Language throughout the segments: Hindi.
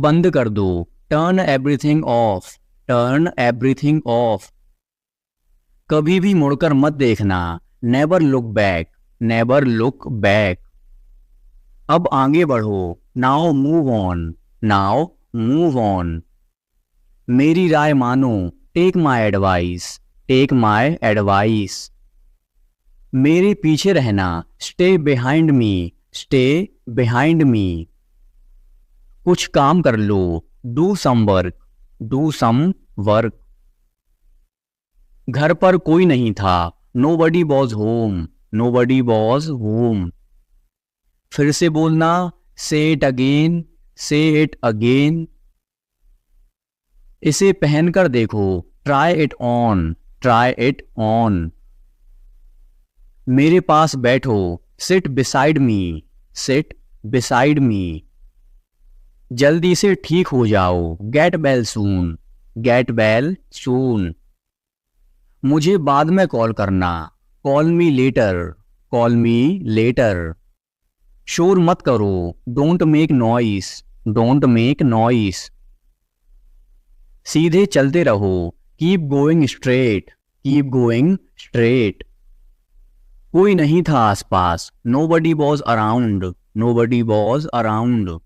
बंद कर दो, turn everything off, turn everything off. कभी भी मुड़कर मत देखना, never look back, never look back. अब आगे बढ़ो, now move on, now move on. मेरी राय मानो, take my advice, take my advice. मेरे पीछे रहना, stay behind me, stay behind me. कुछ काम कर लो, do some work, do some work. घर पर कोई नहीं था, nobody was home, nobody was home. फिर से बोलना, से इट अगेन, से इट अगेन। इसे पहनकर देखो, try it on, try it on. मेरे पास बैठो, seat beside me, seat beside me. जल्दी से ठीक हो जाओ, get well soon, get well soon. मुझे बाद में कॉल करना, call me later, call me later. शोर मत करो, don't make noise, don't make noise. सीधे चलते रहो, keep going straight, keep going straight. कोई नहीं था आसपास, nobody was around, nobody was around.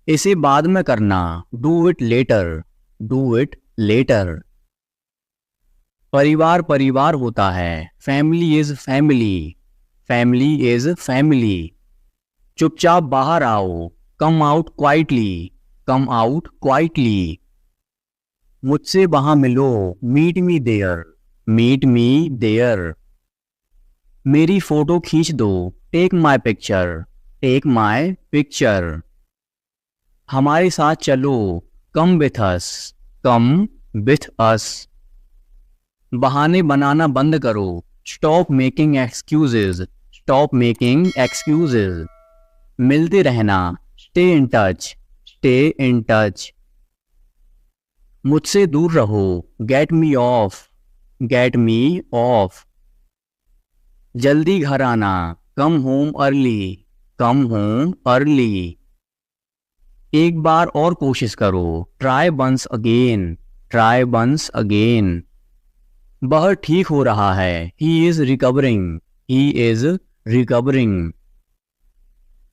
इसे बाद में करना, do it later, do it later. परिवार परिवार होता है, family is family, family is family. चुपचाप बाहर आओ, come out quietly, come out quietly. मुझसे वहां मिलो, meet me there, meet me there. मेरी फोटो खींच दो, take my picture, take my picture. हमारे साथ चलो, come with us, come with us. बहाने बनाना बंद करो, stop making excuses, stop making excuses. मिलते रहना, stay in touch, stay in touch. मुझसे दूर रहो, get me off, get me off. जल्दी घर आना, come home early, come home early. एक बार और कोशिश करो, try once again, try once again. वह ठीक हो रहा है, he is recovering, he is recovering.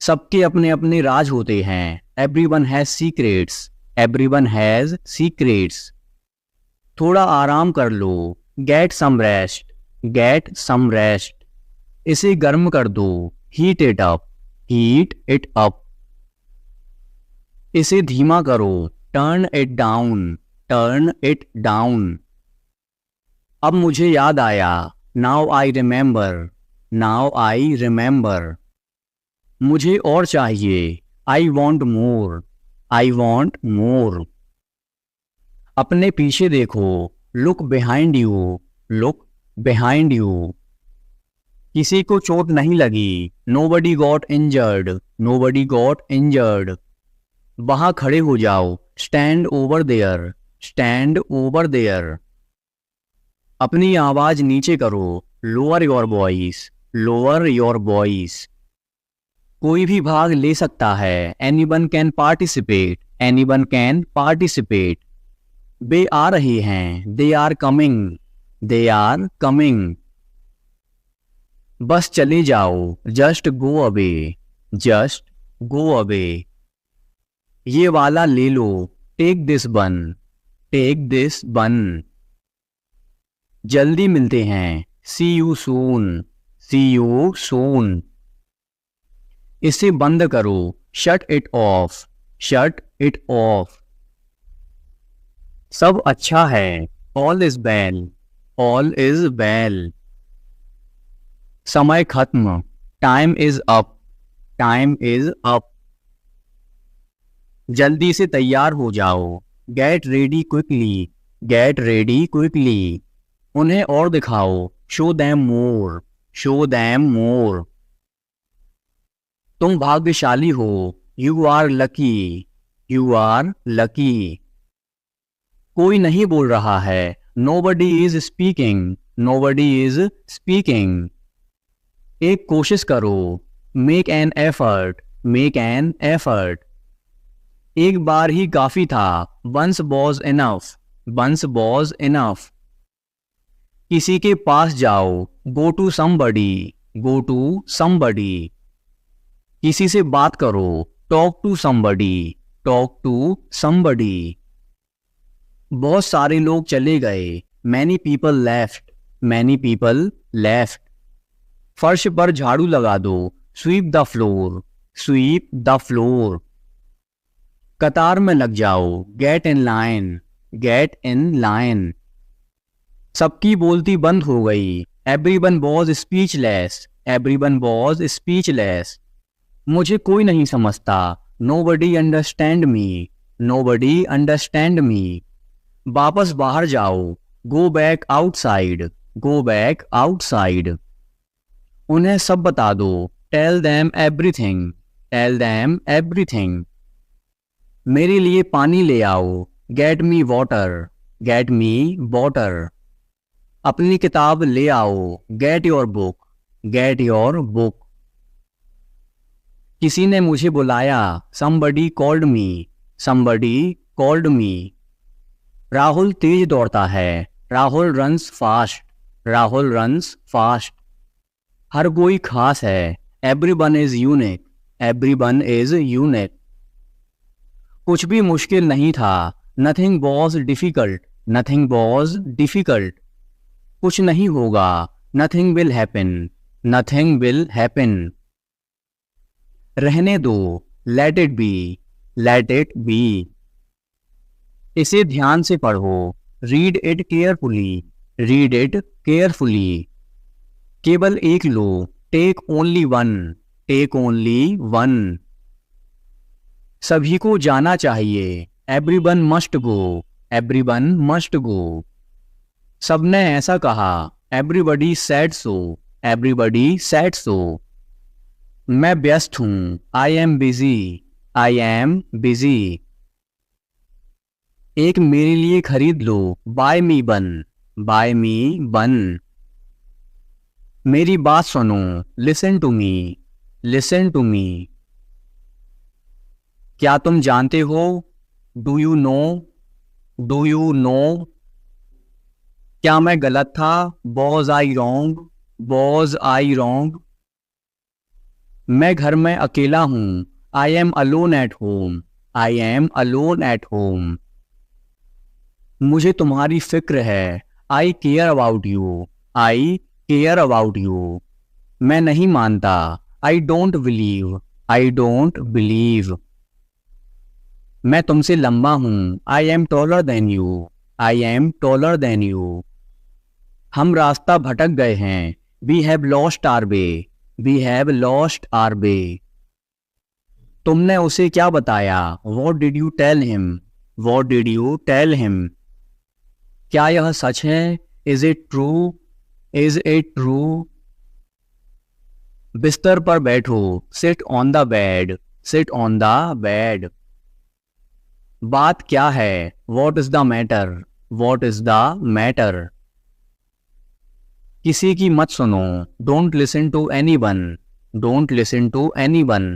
सबके अपने अपने राज होते हैं, everyone has secrets, everyone has secrets. थोड़ा आराम कर लो, get some rest, get some rest. इसे गर्म कर दो, heat it up, heat it up. इसे धीमा करो, turn it down, turn it down. अब मुझे याद आया, now I remember, now I remember. मुझे और चाहिए, I want more, I want more. अपने पीछे देखो, look behind you, look behind you. किसी को चोट नहीं लगी, nobody got injured, nobody got injured. वहां खड़े हो जाओ, stand over there, stand over there. अपनी आवाज नीचे करो, lower your voice, lower your voice. कोई भी भाग ले सकता है, anyone can participate, anyone can participate. वे आ रहे हैं, they are coming, they are coming. बस चले जाओ, just go away, just go away. ये वाला ले लो, take this one, take this one. जल्दी मिलते हैं, see you soon, C you soon. इसे बंद करो, shut it off, shut it off. सब अच्छा है, all is well, all is well. समय खत्म, time is up, time is up. जल्दी से तैयार हो जाओ, get ready quickly, get ready quickly. उन्हें और दिखाओ, show them more, show them more. तुम भाग्यशाली हो, you are lucky, you are lucky. कोई नहीं बोल रहा है, nobody is speaking, nobody is speaking. एक कोशिश करो, make an effort, make an effort. एक बार ही काफी था, once was enough, once was enough. किसी के पास जाओ, go to somebody, go to somebody. किसी से बात करो, talk to somebody, talk to somebody. बहुत सारे लोग चले गए, many people left, many people left. फर्श पर झाड़ू लगा दो, sweep the floor, sweep the floor. कतार में लग जाओ, get in line, get in line. सबकी बोलती बंद हो गई, everyone was speechless, everyone was speechless. मुझे कोई नहीं समझता, nobody understand me, nobody understand me. वापस बाहर जाओ, go back outside, go back outside. उन्हें सब बता दो, tell them everything, tell them everything. मेरे लिए पानी ले आओ, get me water, get me water. अपनी किताब ले आओ, get your book, get your book. किसी ने मुझे बुलाया, somebody called me, somebody called me. Rahul तेज दौड़ता है, Rahul runs fast, Rahul runs fast. हर कोई खास है, everyone is unique, everyone is unique. कुछ भी मुश्किल नहीं था, nothing was difficult, nothing was difficult. कुछ नहीं होगा, nothing will happen, nothing will happen. रहने दो, let it be, let it be. इसे ध्यान से पढ़ो, read it carefully, read it carefully. केवल एक लो, take only one, take only one. सभी को जाना चाहिए, everyone must go, everyone must go. सबने ऐसा कहा, everybody said so, everybody said so. मैं व्यस्त हूँ, I am busy, I am busy. एक मेरे लिए खरीद लो, buy me one, buy me one. मेरी बात सुनो, listen to me, listen to me. क्या तुम जानते हो, do you know, do you know. क्या मैं गलत था, was I wrong, was I wrong. मैं घर में अकेला हूँ, I am alone at home, I am alone at home. मुझे तुम्हारी फिक्र है, I care about you, I care about you. मैं नहीं मानता, I don't believe, I don't believe. मैं तुमसे लंबा हूँ, I am taller than you, I am taller than you. हम रास्ता भटक गए हैं, we have lost our way, we have lost our way. तुमने उसे क्या बताया, what did you tell him, what did you tell him. क्या यह सच है, is it true, is it true. बिस्तर पर बैठो, sit on the bed, sit on the bed. बात क्या है, what is the matter, what is the matter. किसी की मत सुनो, don't listen to anyone, don't listen to anyone.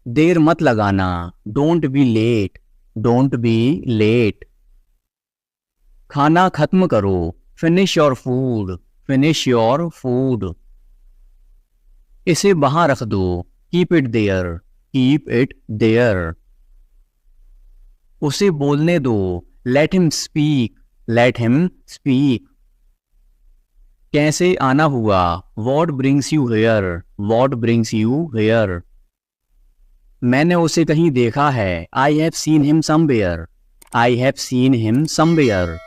देर मत लगाना, don't be late, don't be late. खाना खत्म करो, finish your food, finish your food. इसे वहां रख दो, keep it there, keep it there. उसे बोलने दो, let him speak, let him speak. कैसे आना हुआ, what brings you here, what brings you here. मैंने उसे कहीं देखा है, I have seen him somewhere, I have seen him somewhere.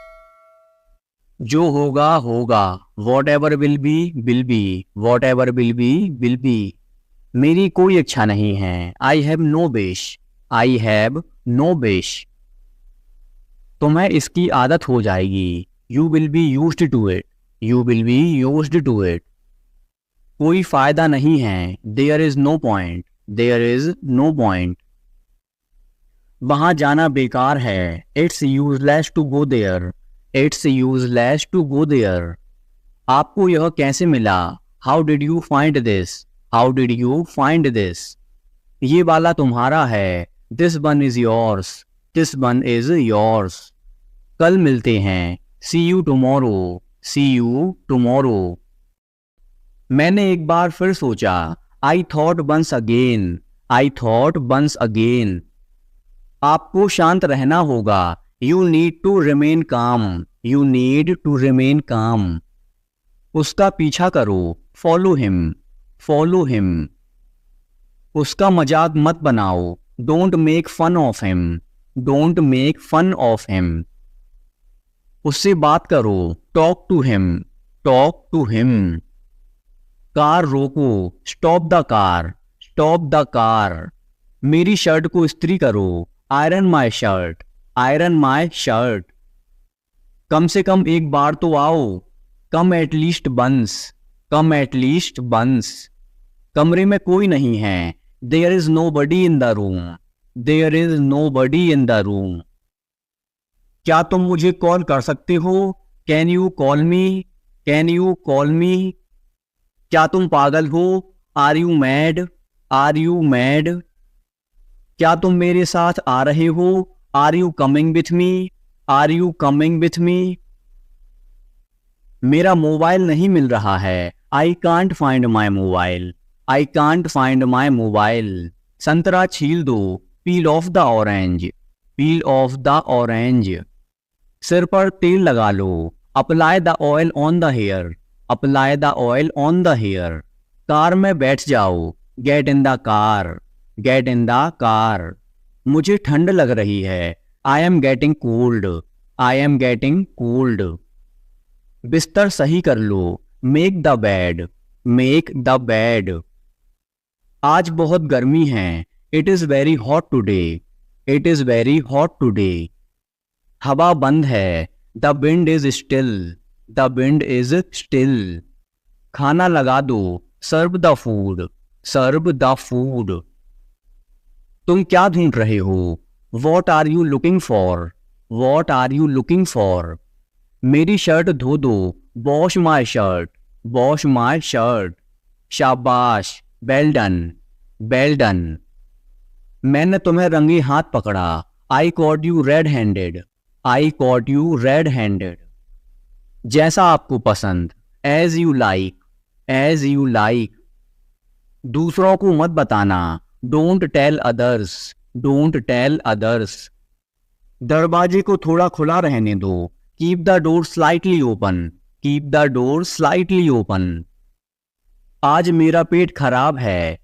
जो होगा होगा, whatever will be will be, whatever will be will be. मेरी कोई इच्छा नहीं है, I have no wish, I have no wish. तुम्हें इसकी आदत हो जाएगी, you will be used to it, you will be used to it. कोई फायदा नहीं है, there is no point, there is no point. वहां जाना बेकार है, it's useless to go there, it's useless to go there. आपको यह कैसे मिला, how did you find this, how did you find this. ये वाला तुम्हारा है, this one is yours, this one is yours. कल मिलते हैं, see you tomorrow, see you tomorrow. मैंने एक बार फिर सोचा, I thought once again, I thought once again. आपको शांत रहना होगा, you need to remain calm, you need to remain calm. उसका पीछा करो, फॉलो हिम, फॉलो हिम। उसका मजाक मत बनाओ, don't make fun of him, don't make fun of him. उससे बात करो, talk to him, talk to him. Car रोको, stop the car, stop the car. मेरी शर्ट को इस्त्री करो, iron my shirt, iron my shirt. कम से कम एक बार तो आओ, come at least once, come at least once. कमरे में कोई नहीं है, there is nobody in the room, there is nobody in the room. क्या तुम मुझे कॉल कर सकते हो, can you call me, can you call me. क्या तुम पागल हो, are you mad, are you mad. क्या तुम मेरे साथ आ रहे हो, are you coming with me, are you coming with me. मेरा मोबाइल नहीं मिल रहा है, I can't find my mobile, I can't find my mobile. संतरा छील दो, peel off the orange, peel off the orange. सिर पर तेल लगा लो, apply the oil on the hair, apply the oil on the hair. Car में बैठ जाओ, get in the car, get in the car. मुझे ठंड लग रही है, I am getting cold, I am getting cold. बिस्तर सही कर लो, make the bed, make the bed. आज बहुत गर्मी है, it is very hot today, it is very hot today. हवा बंद है, the wind is still, the wind is still. खाना लगा दो, serve the food, serve the food. तुम क्या ढूंढ रहे हो, what are you looking for, what are you looking for. मेरी शर्ट धो दो, wash my shirt, wash my shirt. शाबाश, वेल डन, वेल डन। मैंने तुम्हें रंगे हाथ पकड़ा, I caught you red handed, I caught you red handed. जैसा आपको पसंद, as you like, as you like. दूसरों को मत बताना, don't tell others, don't tell others. दरवाजे को थोड़ा खुला रहने दो, keep the door slightly open, keep the door slightly open. आज मेरा पेट खराब है,